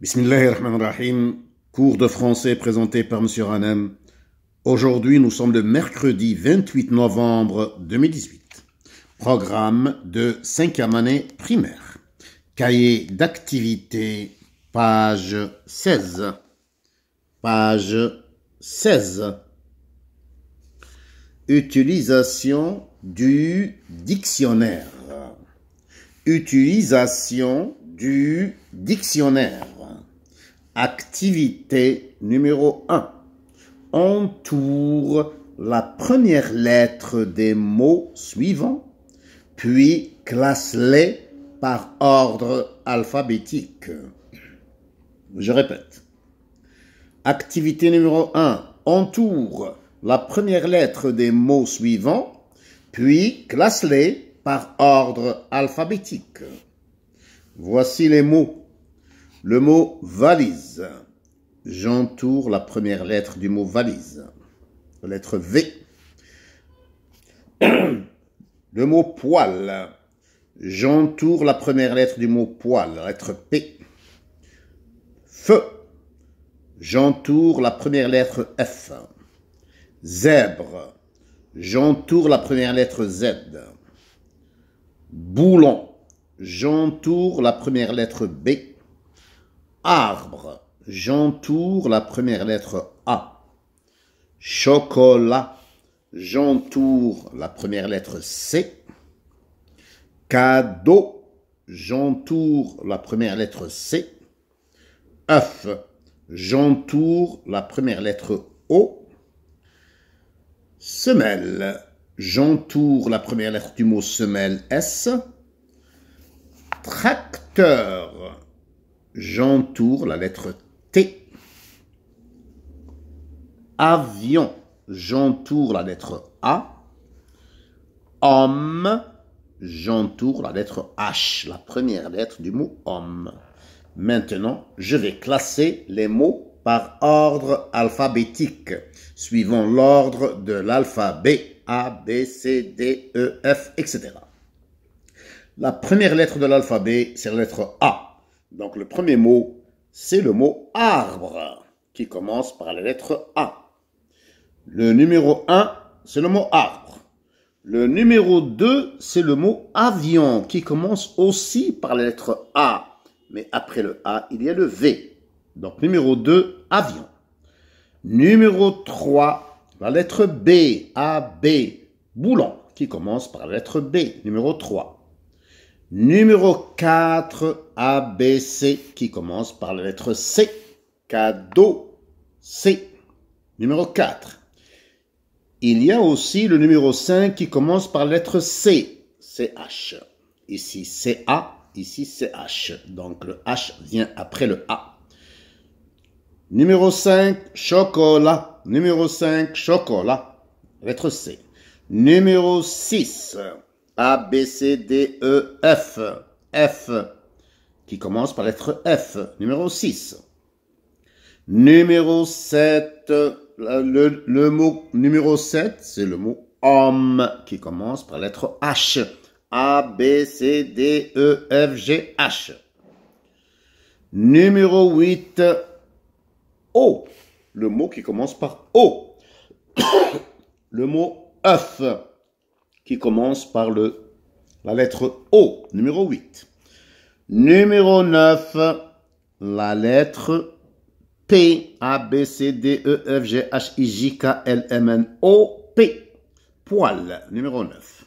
Bismillahirrahmanirrahim, cours de français présenté par M. Hanem. Aujourd'hui, nous sommes le mercredi 28 novembre 2018. Programme de 5e année primaire. Cahier d'activité, page 16. Page 16. Utilisation du dictionnaire. Utilisation du dictionnaire. Activité numéro 1. Entoure la première lettre des mots suivants, puis classe-les par ordre alphabétique. Je répète. Activité numéro 1. Entoure la première lettre des mots suivants, puis classe-les par ordre alphabétique. Voici les mots. Le mot valise. J'entoure la première lettre du mot valise. La lettre V. Le mot poil. J'entoure la première lettre du mot poil. La lettre P. Feu. J'entoure la première lettre F. Zèbre. J'entoure la première lettre Z. Boulon. J'entoure la première lettre B. Arbre. J'entoure la première lettre A. Chocolat. J'entoure la première lettre C. Cadeau. J'entoure la première lettre C. œuf. J'entoure la première lettre O. Semelle. J'entoure la première lettre du mot semelle S. Tracteur. J'entoure la lettre T. Avion. J'entoure la lettre A. Homme. J'entoure la lettre H, la première lettre du mot homme. Maintenant, je vais classer les mots par ordre alphabétique, suivant l'ordre de l'alphabet A, B, C, D, E, F, etc. La première lettre de l'alphabet, c'est la lettre A. Donc, le premier mot, c'est le mot arbre, qui commence par la lettre A. Le numéro 1, c'est le mot arbre. Le numéro 2, c'est le mot avion, qui commence aussi par la lettre A. Mais après le A, il y a le V. Donc, numéro 2, avion. Numéro 3, la lettre B, A, B, boulon, qui commence par la lettre B, numéro 3. Numéro 4, A, B, C, qui commence par la lettre C. Cadeau, C. Numéro 4. Il y a aussi le numéro 5 qui commence par la lettre C. CH. Ici, CA, ici, CH. Donc, le H vient après le A. Numéro 5, chocolat. Numéro 5, chocolat. Lettre C. Numéro 6, A, B, C, D, E, F. F, qui commence par la lettre F. Numéro 6. Numéro 7, le mot numéro 7, c'est le mot homme, qui commence par la lettre H. A, B, C, D, E, F, G, H. Numéro 8, O. Le mot qui commence par O. Le mot œuf, qui commence par la lettre O, numéro 8. Numéro 9, la lettre P, A, B, C, D, E, F, G, H, I, J, K, L, M, N, O, P. Poil, numéro 9.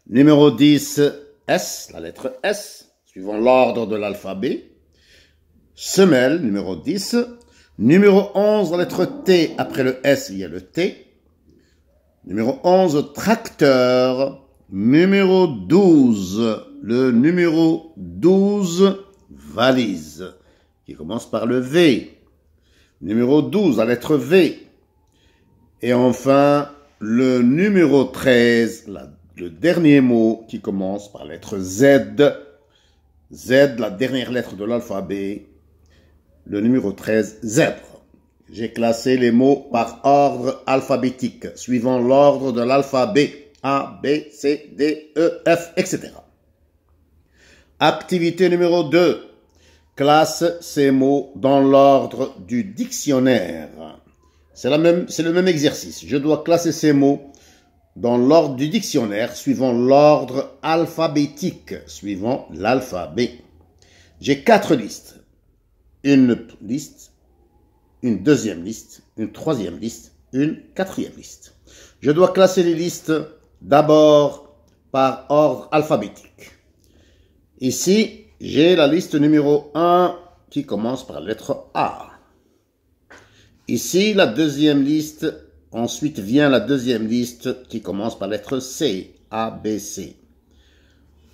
Numéro 10, S, la lettre S, suivant l'ordre de l'alphabet. Semelle, numéro 10. Numéro 11, la lettre T, après le S, il y a le T. Numéro 11, tracteur. Numéro 12, le numéro 12, valise, qui commence par le V. Numéro 12, la lettre V. Et enfin, le numéro 13, le dernier mot qui commence par la lettre Z. Z, la dernière lettre de l'alphabet. Le numéro 13, zèbre. J'ai classé les mots par ordre alphabétique, suivant l'ordre de l'alphabet. A, B, C, D, E, F, etc. Activité numéro 2. classe ces mots dans l'ordre du dictionnaire. C'est le même exercice. Je dois classer ces mots dans l'ordre du dictionnaire, suivant l'ordre alphabétique, suivant l'alphabet. J'ai 4 listes. Une liste, une deuxième liste, une troisième liste, une quatrième liste. Je dois classer les listes d'abord par ordre alphabétique. Ici, j'ai la liste numéro 1 qui commence par la lettre A. Ici, la deuxième liste. Ensuite vient la deuxième liste qui commence par la lettre C, A, B, C.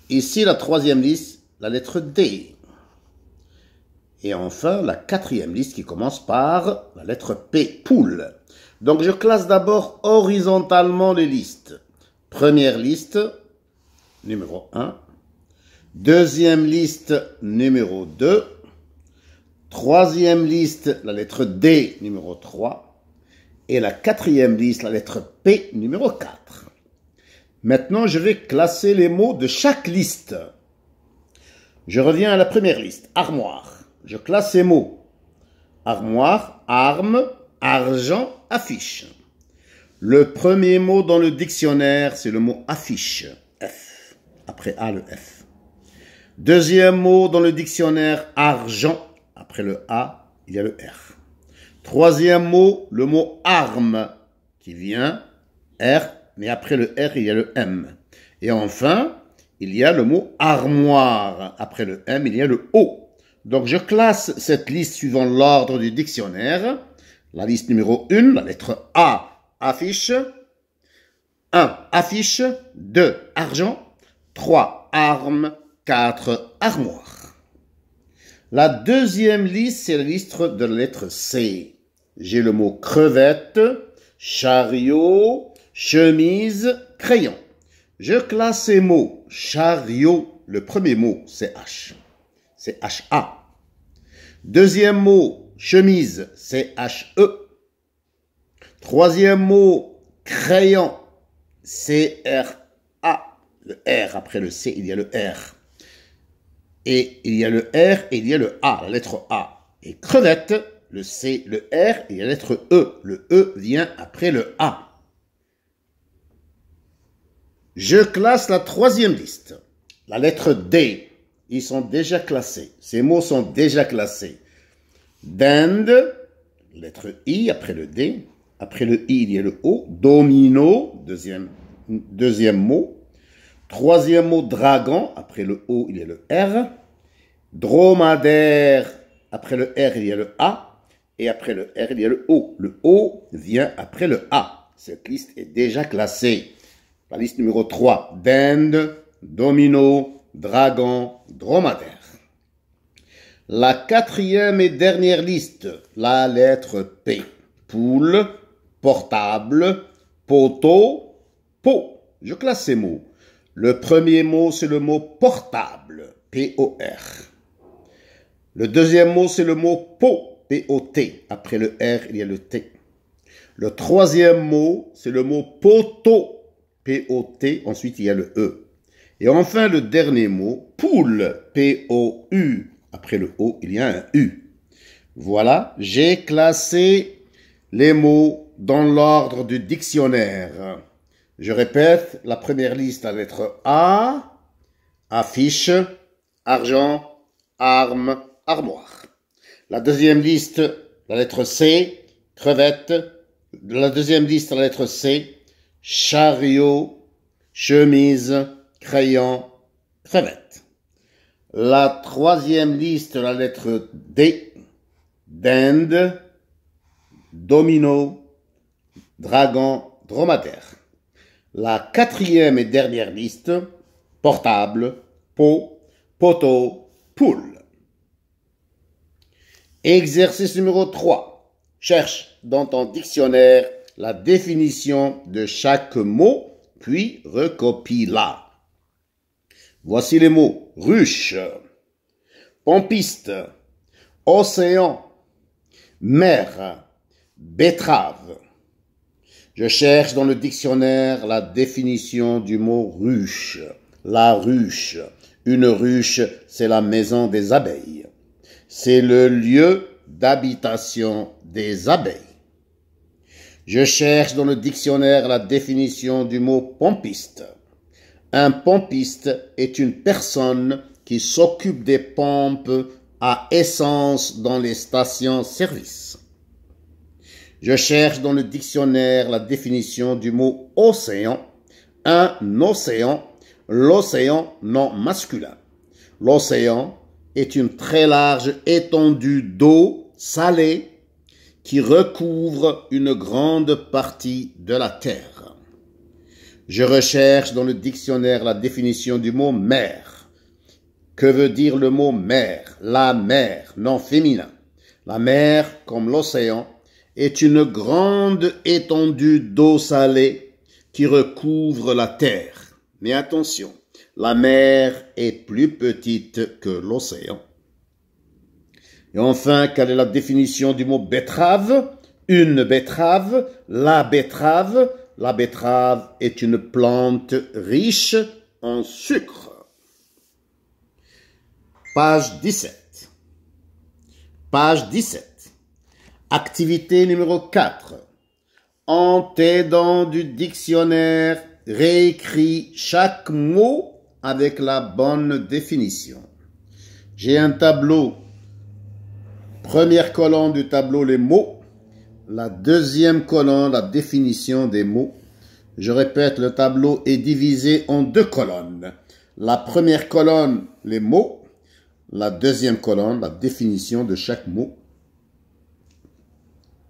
Ici, la troisième liste, la lettre D. Et enfin, la quatrième liste qui commence par la lettre P, poule. Donc, je classe d'abord horizontalement les listes. Première liste, numéro 1. Deuxième liste, numéro 2. Troisième liste, la lettre D, numéro 3. Et la quatrième liste, la lettre P, numéro 4. Maintenant, je vais classer les mots de chaque liste. Je reviens à la première liste, armoire. Je classe ces mots. Armoire, arme, argent, affiche. Le premier mot dans le dictionnaire, c'est le mot affiche. F. Après A, le F. Deuxième mot dans le dictionnaire, argent. Après le A, il y a le R. Troisième mot, le mot arme, qui vient R, mais après le R, il y a le M. Et enfin, il y a le mot armoire. Après le M, il y a le O. Donc, je classe cette liste suivant l'ordre du dictionnaire. La liste numéro 1, la lettre A, affiche. 1, affiche. 2, argent. 3, arme. 4, armoire. La deuxième liste, c'est la liste de la lettre C. J'ai le mot crevette, chariot, chemise, crayon. Je classe ces mots. Chariot, le premier mot, c'est H. C'est H-A. Deuxième mot, chemise, c'est H-E. Troisième mot, crayon, C-R-A. Le R, après le C, il y a le R. Et il y a le R et il y a le A, la lettre A. Et crevette, le C, le R et la lettre E. Le E vient après le A. Je classe la troisième liste. La lettre D. Ils sont déjà classés. Ces mots sont déjà classés. Dinde, lettre I après le D. Après le I, il y a le O. Domino, deuxième mot. Troisième mot, dragon. Après le O, il y a le R. Dromadaire. Après le R, il y a le A. Et après le R, il y a le O. Le O vient après le A. Cette liste est déjà classée. La liste numéro 3. Dinde, domino, dragon, dromadaire. La quatrième et dernière liste. La lettre P. Poule, portable, poteau, pot. Je classe ces mots. Le premier mot, c'est le mot portable, P-O-R. Le deuxième mot, c'est le mot pot, P-O-T. Après le R, il y a le T. Le troisième mot, c'est le mot poteau, P-O-T. Ensuite, il y a le E. Et enfin, le dernier mot, poule, P-O-U. Après le O, il y a un U. Voilà, j'ai classé les mots dans l'ordre du dictionnaire. Je répète, la première liste, la lettre A, affiche, argent, arme, armoire. La deuxième liste, la lettre C, crevette. La deuxième liste, la lettre C, chariot, chemise, crayon, crevette. La troisième liste, la lettre D, dinde, domino, dragon, dromadaire. La quatrième et dernière liste, portable, pot, poteau, poule. Exercice numéro 3. Cherche dans ton dictionnaire la définition de chaque mot, puis recopie-la. Voici les mots. Ruche, pompiste, océan, mer, betterave. Je cherche dans le dictionnaire la définition du mot ruche. La ruche. Une ruche, c'est la maison des abeilles. C'est le lieu d'habitation des abeilles. Je cherche dans le dictionnaire la définition du mot pompiste. Un pompiste est une personne qui s'occupe des pompes à essence dans les stations-service. Je cherche dans le dictionnaire la définition du mot océan. Un océan, l'océan non masculin. L'océan est une très large étendue d'eau salée qui recouvre une grande partie de la terre. Je recherche dans le dictionnaire la définition du mot mer. Que veut dire le mot mer? La mer, non féminin. La mer, comme l'océan, est une grande étendue d'eau salée qui recouvre la terre. Mais attention, la mer est plus petite que l'océan. Et enfin, quelle est la définition du mot betterave? Une betterave, la betterave. La betterave est une plante riche en sucre. Page 17. Page 17. Activité numéro 4. En t'aidant du dictionnaire, réécris chaque mot avec la bonne définition. J'ai un tableau. Première colonne du tableau, les mots. La deuxième colonne, la définition des mots. Je répète, le tableau est divisé en deux colonnes. La première colonne, les mots. La deuxième colonne, la définition de chaque mot.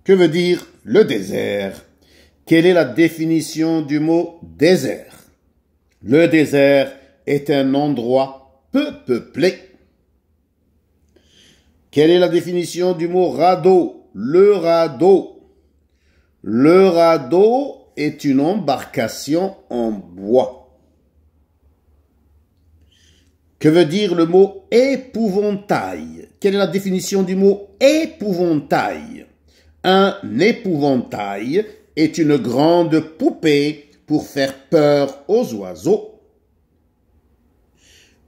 Que veut dire le désert? Quelle est la définition du mot désert? Le désert est un endroit peu peuplé. Quelle est la définition du mot radeau? Le radeau. Le radeau est une embarcation en bois. Que veut dire le mot épouvantail? Quelle est la définition du mot épouvantail? Un épouvantail est une grande poupée pour faire peur aux oiseaux.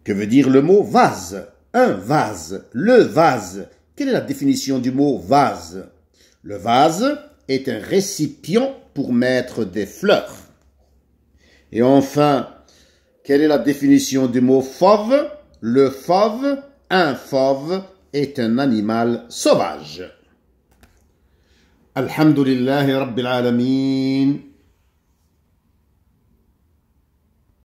Que veut dire le mot vase? Un vase, le vase. Quelle est la définition du mot vase? Le vase est un récipient pour mettre des fleurs. Et enfin, quelle est la définition du mot fauve? Le fauve, un fauve est un animal sauvage. Alhamdulillahi Rabbil Alamin.